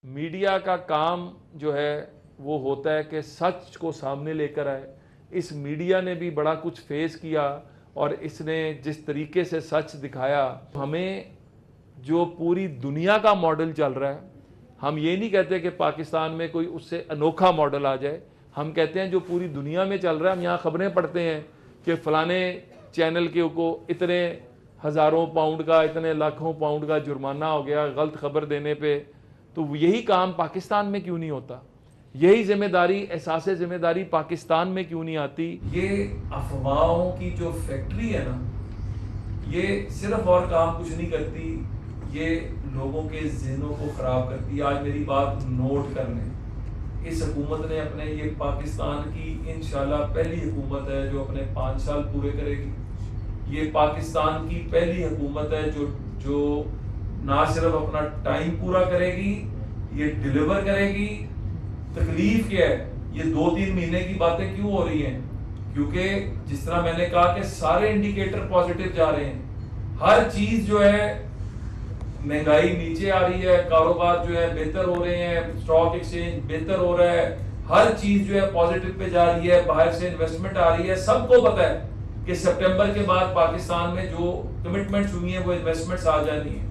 Media का काम जो है वो होता है कि सच को सामने लेकर आए। इस मीडिया ने भी बड़ा कुछ फेस किया और इसने जिस तरीके से सच दिखाया, हमें जो पूरी दुनिया का मॉडल चल रहा है, हम ये नहीं कहते कि पाकिस्तान में कोई उससे अनोखा मॉडल आ जाए, हम कहते हैं जो पूरी दुनिया में चल रहा है। हम यहाँ खबरें पढ़ते हैं कि फलाने चैनल के को इतने हज़ारों पाउंड का, इतने लाखों पाउंड का जुर्माना हो गया गलत खबर देने पे। तो यही काम पाकिस्तान में क्यों नहीं होता? यही जिम्मेदारी, एहसास जिम्मेदारी पाकिस्तान में क्यों नहीं आती? ये अफवाहों की जो फैक्ट्री है ना, ये सिर्फ और काम कुछ नहीं करती, ये लोगों के ज़हनों को ख़राब करती है। आज मेरी बात नोट कर लें, इस हुकूमत ने अपने, ये पाकिस्तान की इंशाल्लाह पहली हुकूमत है जो अपने 5 साल पूरे करेगी। ये पाकिस्तान की पहली हुकूमत है जो ना सिर्फ अपना टाइम पूरा करेगी, ये डिलीवर करेगी। तकलीफ क्या है? ये 2-3 महीने की बातें क्यों हो रही हैं? क्योंकि जिस तरह मैंने कहा कि सारे इंडिकेटर पॉजिटिव जा रहे हैं, हर चीज जो है, महंगाई नीचे आ रही है, कारोबार जो है बेहतर हो रहे हैं, स्टॉक एक्सचेंज बेहतर हो रहा है, हर चीज जो है पॉजिटिव पे जा रही है, बाहर से इन्वेस्टमेंट आ रही है। सबको पता है कि सितंबर के बाद पाकिस्तान में जो कमिटमेंट्स हुई हैं वो इन्वेस्टमेंट्स आ जानी है।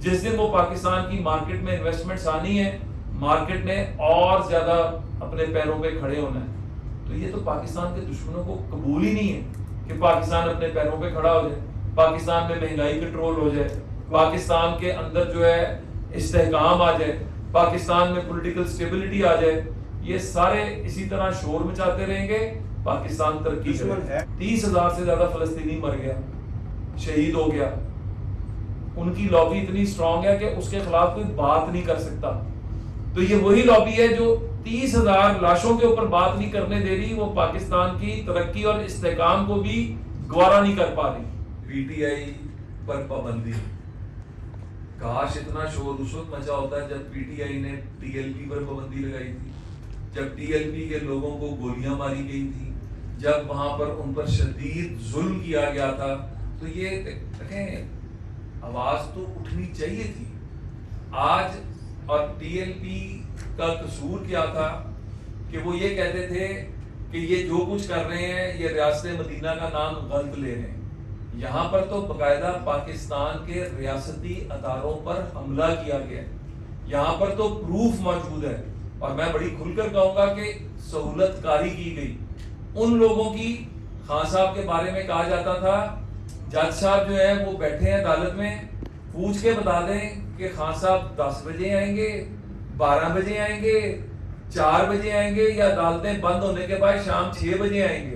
जिस दिन वो पाकिस्तान की मार्केट में इन्वेस्टमेंट्स आनी है, मार्केट ने और ज्यादा अपने पैरों पे खड़े होना है। तो ये तो पाकिस्तान के दुश्मनों को कबूल ही नहीं है कि पाकिस्तान अपने पैरों पे खड़ा हो जाए, पाकिस्तान में महंगाई कंट्रोल हो जाए, पाकिस्तान के अंदर जो है इस्तेहकाम आ जाए, पाकिस्तान में पॉलिटिकल स्टेबिलिटी आ जाए। ये सारे इसी तरह शोर मचाते रहेंगे, पाकिस्तान तरक्की करेगा। 30,000 से ज्यादा फलस्तीनी मर गया, शहीद हो गया। उनकी लॉबी इतनी स्ट्रांग है कि उसके खिलाफ कोई बात नहीं कर सकता। तो ये वही लॉबी है जो 30,000 लाशों के ऊपर बात नहीं करने दे रही, वो पाकिस्तान की तरक्की और इस्तेहकाम को भी गवारा नहीं कर पा रही। पीटीआई पर पाबंदी, काश इतना शोर उस वक्त मचा होता है जब पीटीआई ने टीएलपी पर पाबंदी लगाई थी, जब टीएलपी के लोगों को गोलियां मारी गई थी, जब वहां पर उन पर शदीद जुल्म किया गया था। तो ये देखें, आवाज तो उठनी चाहिए थी आज। और टीएलपी का कसूर क्या था कि वो ये कहते थे कि ये जो कुछ कर रहे हैं, ये रियासत मदीना का नाम गलत ले रहे हैं। यहाँ पर तो बाकायदा पाकिस्तान के रियासती अदारों पर हमला किया गया, यहाँ पर तो प्रूफ मौजूद है। और मैं बड़ी खुलकर कहूंगा कि सहूलतकारी की गई उन लोगों की। खान साहब के बारे में कहा जाता था, जज साहब जो है वो बैठे हैं अदालत में, पूछ के बता दें कि खान साहब 10 बजे आएंगे, 12 बजे आएंगे, 4 बजे आएंगे, या अदालतें बंद होने के बाद शाम 6 बजे आएंगे।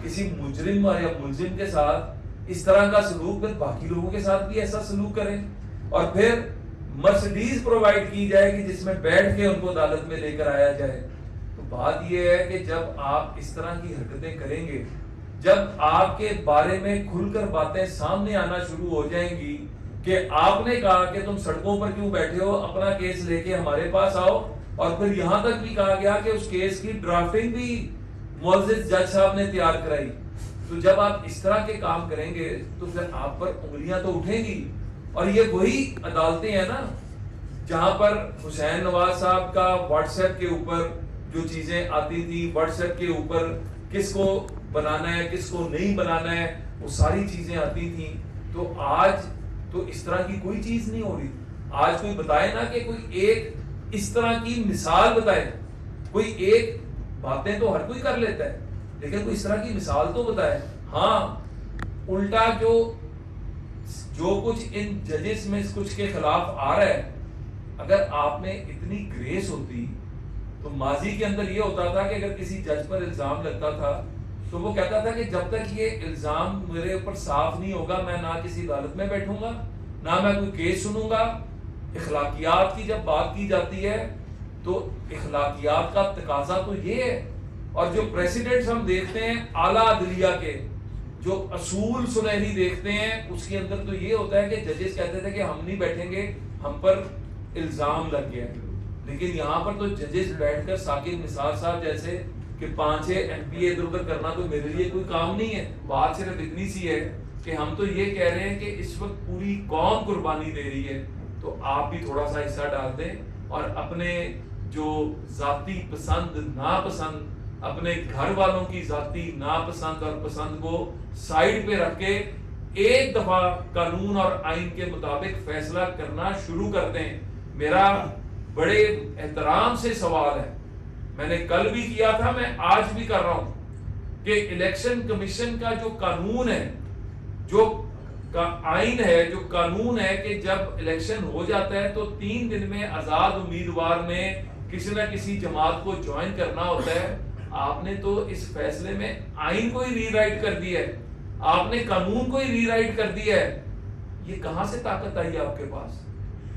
किसी मुजरिम या मुलजिम के साथ इस तरह का सलूक, फिर बाकी लोगों के साथ भी ऐसा सलूक करें। और फिर मर्सिडीज प्रोवाइड की जाएगी जिसमें बैठ के उनको अदालत में लेकर आया जाए। तो बात यह है कि जब आप इस तरह की हरकतें करेंगे, जब आपके बारे में खुलकर बातें सामने आना शुरू हो जाएंगी कि आपने कहा कि तुम सड़कों पर क्यों बैठे हो, अपना केस लेके हमारे पास आओ, और फिर यहां तक भी कहा गया कि उस केस की ड्राफ्टिंग भी मुअज़्ज़िज़ जज साहब ने तैयार कराई। तो जब आप इस तरह के काम करेंगे तो फिर आप पर उंगलियां तो उठेंगी। और ये वही अदालतें हैं ना जहां पर हुसैन नवाज साहब का व्हाट्सएप के ऊपर जो चीजें आती थी, व्हाट्सएप के ऊपर किसको बनाना है किसको नहीं बनाना है, वो सारी चीजें आती थी। तो आज तो इस तरह की कोई चीज नहीं हो रही। आज कोई बताए ना कि कोई एक इस तरह की मिसाल बताए, कोई एक, बातें तो हर कोई कर लेता है, लेकिन कोई इस तरह की मिसाल तो बताए। हाँ, उल्टा जो कुछ इन जजेस में कुछ के खिलाफ आ रहा है, अगर आप में इतनी ग्रेस होती तो माजी के अंदर ये होता था कि अगर किसी जज पर इल्जाम लगता था तो वो कहता था कि जब तक ये इल्जाम मेरे ऊपर साफ नहीं होगा, मैं ना किसी अदालत में बैठूंगा, ना मैं कोई केस सुनूंगा। इखलाकियात की जब बात की जाती है तो इखलाकियात का तकाजा तो ये है। और जो प्रेसिडेंट्स हम देखते हैं आला अदलिया के, जो असूल सुनहरी देखते हैं, उसके अंदर तो ये होता है कि जजेस कहते थे कि हम नहीं बैठेंगे, हम पर इल्जाम लग गया। लेकिन यहाँ पर तो जजेस बैठकर साकिब निसार साहब जैसे कि 5-6 MPA इधर उधर करना तो मेरे लिए कोई काम नहीं है। बात सिर्फ इतनी सी है कि हम तो ये कह रहे हैं कि इस वक्त पूरी कौम कुर्बानी दे रही है, तो आप भी थोड़ा सा हिस्सा डाल दें और अपने जो जाती पसंद नापसंद, अपने घर वालों की जाती नापसंद और पसंद को साइड पे रख के एक दफा कानून और आइन के मुताबिक फैसला करना शुरू कर दें। मेरा बड़े एहतराम से सवाल है, मैंने कल भी किया था, मैं आज भी कर रहा हूं, कि इलेक्शन कमीशन का जो कानून है, जो आइन है, जो कानून है कि जब इलेक्शन हो जाता है तो 3 दिन में आजाद उम्मीदवार ने किसी ना किसी जमात को ज्वाइन करना होता है। आपने तो इस फैसले में आइन को ही रीराइट कर दिया है, आपने कानून को ही रीराइट कर दिया है। ये कहां से ताकत आई आपके पास?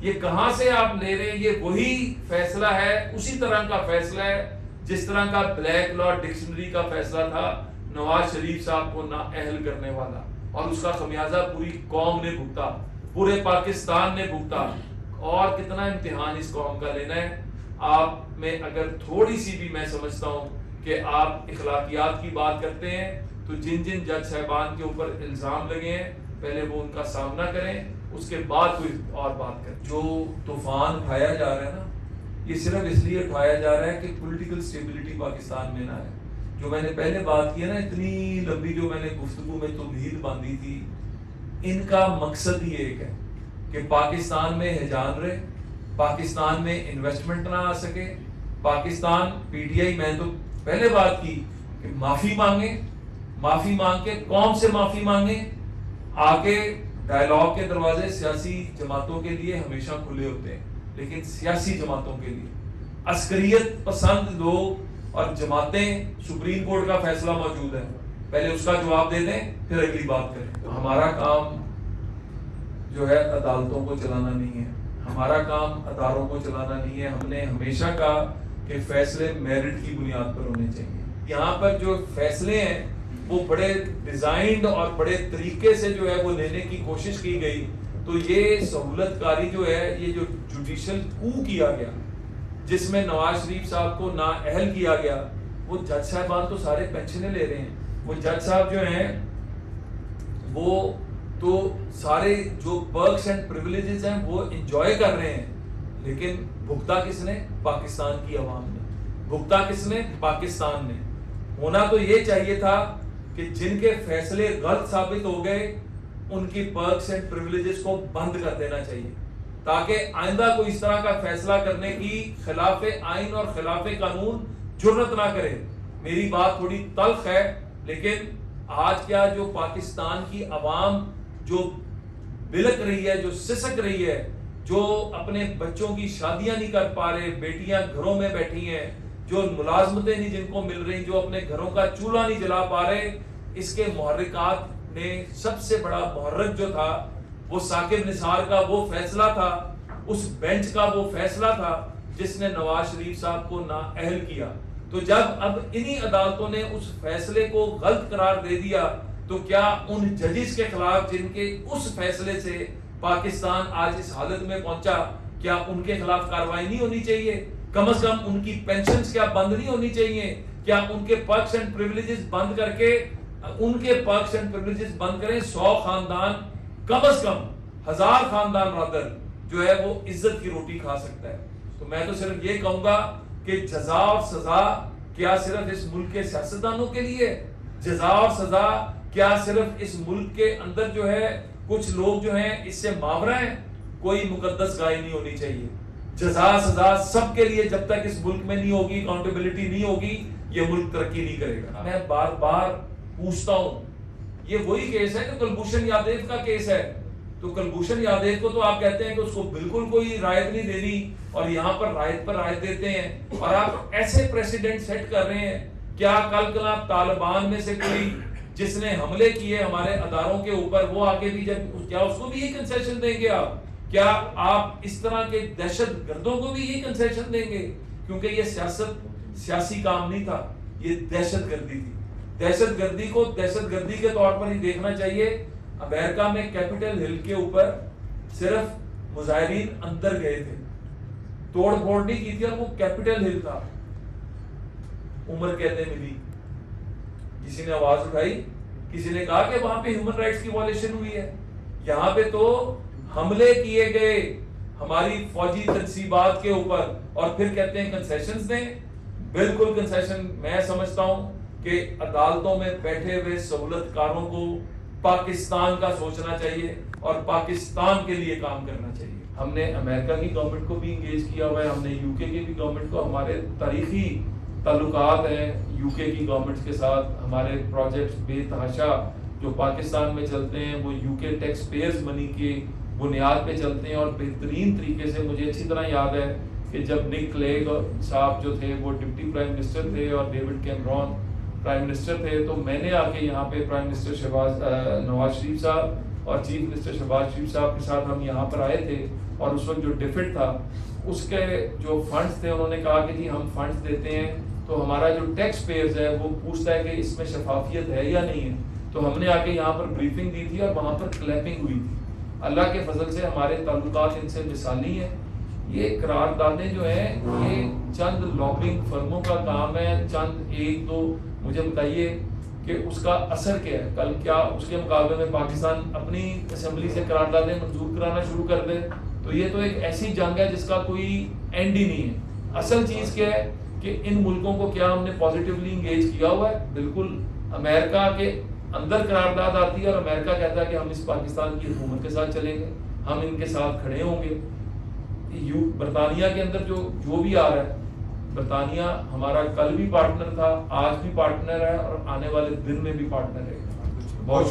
ये कहां से आप ले रहे हैं? ये वही फैसला है, उसी तरह का फैसला है जिस तरह का ब्लैक लॉ डिक्शनरी का फैसला था नवाज शरीफ साहब को नाअहल करने वाला, और उसका खमियाजा पूरी कौम ने भुगता, पूरे पाकिस्तान ने भुगता। और कितना इम्तिहान इस कौम का लेना है। आप में अगर थोड़ी सी भी, मैं समझता हूं कि आप इखलाकियात की बात करते हैं, तो जिन जिन जज साहबान के ऊपर इल्जाम लगे हैं पहले वो उनका सामना करें, उसके बाद कोई और बात करें। जो तूफान उठाया जा रहा है ना, ये सिर्फ इसलिए उठाया जा रहा है कि पॉलिटिकल स्टेबिलिटी पाकिस्तान में ना है। जो मैंने पहले बात की है ना, इतनी लंबी जो मैंने गुफ्तगू में तौहीद बांधी थी, इनका मकसद ही एक है कि पाकिस्तान में हिजान रहे, पाकिस्तान में इन्वेस्टमेंट ना आ सके, पाकिस्तान पीटीआई, मैं तो पहले बात की कि माफी मांगे, माफी मांग के कौम से माफी मांगे, आके डायलॉग के दरवाजे सियासी जमातों के लिए हमेशा खुले होते हैं, लेकिन सियासी जमातों के लिए अस्करियत पसंद लोग और जमातें, सुप्रीम कोर्ट का फैसला मौजूद है, पहले उसका जवाब दे दें फिर अगली बात करें। तो हमारा काम जो है अदालतों को चलाना नहीं है, हमारा काम अदारों को चलाना नहीं है। हमने हमेशा कहा कि फैसले मेरिट की बुनियाद पर होने चाहिए। यहाँ पर जो फैसले हैं वो बड़े डिजाइंड और बड़े तरीके से जो है वो लेने की कोशिश की गई। तो ये सहूलतकारी जो है, ये जो जुडिशल कू किया गया जिसमें नवाज शरीफ साहब को नाअहल किया गया, वो जज साहबान तो सारे पेंशनें ले रहे हैं, वो जज साहब जो हैं वो तो सारे जो पर्क्स एंड प्रिविलेजेस हैं वो एंजॉय कर रहे हैं, लेकिन भुगता किसने? पाकिस्तान की आवाम ने। भुगता किसने? पाकिस्तान ने। होना तो ये चाहिए था कि जिनके फैसले गलत साबित हो गए उनकी पर्क्स एंड प्रिविलेजेस को बंद कर देना चाहिए, ताकि आइंदा कोई इस तरह का फैसला करने की खिलाफे आइन और खिलाफे कानून जुर्रत ना करे। मेरी बात थोड़ी तल्ख है, लेकिन आज क्या जो पाकिस्तान की आवाम जो बिलक रही है, जो सिसक रही है, जो अपने बच्चों की शादियां नहीं कर पा रहे, बेटियां घरों में बैठी हैं, जो मुलाजमतें नहीं जिनको मिल रही, जो अपने घरों का चूल्हा नहीं जला पा रहे, इसके मुहर्रिकात ने सबसे बड़ा मुहर्रिक जो था वो साकिब निसार का वो फैसला था, उस बेंच का वो फैसला था जिसने नवाज शरीफ साहब को नाअहल किया। तो जब अब इन्हीं अदालतों ने उस फैसले को गलत करार दे दिया, तो क्या उन जजेस के खिलाफ जिनके उस फैसले से पाकिस्तान आज इस हालत में पहुंचा, क्या उनके खिलाफ कार्रवाई नहीं होनी चाहिए? कम से कम उनकी पेंशन क्या बंद नहीं होनी चाहिए? क्या उनके पर्क्स एंड प्रिविलेजेस बंद करके, उनके पर्क्स एंड प्रिविलेजेस बंद करें, 100 खानदान, कम से कम 1000 खानदान रादर जो है वो इज्जत की रोटी खा सकता है। तो मैं तो सिर्फ ये कहूंगा कि जजा और सजा क्या सिर्फ इस मुल्क के सियासतदानों के लिए? जजा और सजा क्या सिर्फ इस मुल्क के अंदर जो है कुछ लोग जो हैं इससे मावरा है? कोई मुकद्दस गाय नहीं होनी चाहिए। जजा सजा सबके लिए, जब तक इस मुल्क में नहीं होगी, अकाउंटेबिलिटी नहीं होगी, ये मुल्क तरक्की नहीं करेगा। मैं बार बार पूछता हूं, ये वही केस है कि कुलभूषण यादव का केस है। तो कुलभूषण यादव को तो आप कहते हैं कि उसको बिल्कुल कोई रायत नहीं देनी, और यहाँ पर रायत देते हैं, और आप ऐसे प्रेसिडेंट सेट कर रहे हैं। क्या कल आप तालिबान में से कोई जिसने हमले किए हमारे अदारों के ऊपर, वो आके भी जब, क्या उसको भी ये कंसेशन देंगे आप? क्या आप इस तरह के दहशत गर्दों को भी ये कंसेशन देंगे? क्योंकि ये सियासी काम नहीं था, ये दहशत गर्दी थी। दहशत गर्दी को दहशत गर्दी के तौर पर ही देखना चाहिए। अमेरिका में कैपिटल हिल के ऊपर सिर्फ मुजाहिरीन अंदर गए थे, तोड़ फोड़ नहीं की थी, और वो कैपिटल हिल था। उम्र कहते मिली, किसी ने आवाज उठाई, किसी ने कहा कि वहां पे ह्यूमन राइट्स की वॉयलेशन हुई है। यहाँ पे तो हमले किए गए, हमारी फौजी तनसीबात के ऊपर, और फिर कहते हैं कंसेशंस दें। बिल्कुल कंसेशन, मैं समझता हूं कि अदालतों में बैठे हुए सहूलतकारों को पाकिस्तान का सोचना चाहिए और पाकिस्तान के लिए काम करना चाहिए। हमने अमेरिका की गवर्नमेंट को भी इंगेज किया हुआ है, हमने यूके की भी गवर्नमेंट को, हमारे तारीखी ताल्लुकात हैं यूके की गवर्नमेंट के साथ। हमारे प्रोजेक्ट्स बेतहाशा जो पाकिस्तान में चलते हैं वो यूके टैक्स पेयर्स मनी की बुनियाद पे चलते हैं, और बेहतरीन तरीके से मुझे अच्छी तरह याद है कि जब निक क्लेग साहब जो थे वो डिप्टी प्राइम मिनिस्टर थे और डेविड कैमरॉन प्राइम मिनिस्टर थे, तो मैंने आके यहाँ पे प्राइम मिनिस्टर नवाज शरीफ साहब और चीफ मिनिस्टर शहबाज शरीफ साहब के साथ हम यहाँ पर आए थे, और उस वक्त जो डिफिट था उसके जो फंड्स थे उन्होंने कहा कि जी हम फंड्स देते हैं तो हमारा जो टैक्स पेयर्स है वो पूछता है कि इसमें शफाफियत है या नहीं है। तो हमने आके यहाँ पर ब्रीफिंग दी थी और वहाँ पर क्लैपिंग हुई थी। अल्लाह के फजल से हमारे ताल्लुकात इनसे मिसाली हैं। ये करारदादें जो हैं ये चंद लॉबिंग फर्मों का काम है, चंद एक दो। मुझे बताइए कि उसका असर क्या है, कल क्या उसके मुकाबले में पाकिस्तान अपनी असेंबली से करारदादें मंजूर कराना शुरू कर दे, तो ये तो एक ऐसी जंग है जिसका कोई एंड ही नहीं है। असल चीज़ क्या है कि इन मुल्कों को क्या हमने पॉजिटिवली इंगेज किया हुआ है? बिल्कुल। अमेरिका के अंदर करारदाद आती है और अमेरिका कहता है कि हम इस पाकिस्तान की हुकूमत के साथ चलेंगे, हम इनके साथ खड़े होंगे। बरतानिया के अंदर जो भी आ रहा है, बरतानिया हमारा कल भी पार्टनर था, आज भी पार्टनर है और आने वाले दिन में भी पार्टनर है। बहुत